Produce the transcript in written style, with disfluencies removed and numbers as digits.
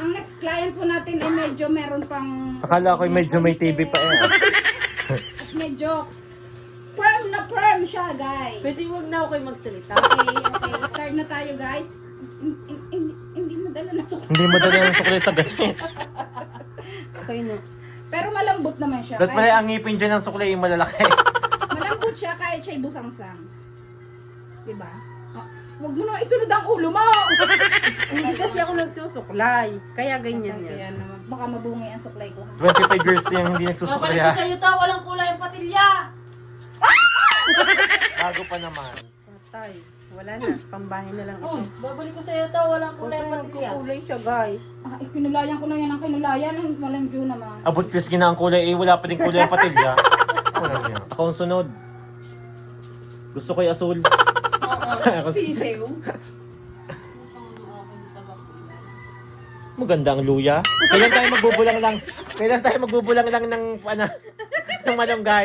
ang next client po natin ay medyo meron pang... Akala ko medyo may TV pa eh. At medyo firm siya, guys. Pwede huwag na ako kayo magsalita. Okay. Start na tayo, guys. Hindi mo dala na sukli. Hindi mo dala ng sukli sa ganit. Okay na. Pero malambot naman siya. Dapat pala ang ngipin dyan ng sukli yung malalaki. Malambot siya kahit siya'y busangsang. Diba? Huwag mo naman isunod ang ulo mo! Hindi kasi ako nagsusuklay. Kaya ganyan Kaya yan. naman, baka mabungay ang suklay ko. 25 years na yung hindi nagsusukli Babalik ha. ko sa'yo to, walang kulay ang patilya. Bago pa naman. Patay. Wala na. Pambahay na lang Oh, ito. babalik ko sa'yo to, walang kulay ang patilya. Kulay siya, guys. Kinulayan ko na yan ang kinulayan. Walang due naman. Abot please gina ang kulay eh. Wala pa din kulay ang patilya. Wala niya. Ako ang sunod. Gusto ko yung asul. Ako Sisew. maganda ang luya. Kailan tayo magbubulang lang? Kailan tayo magbubulang lang ng ano? Ng malunggay?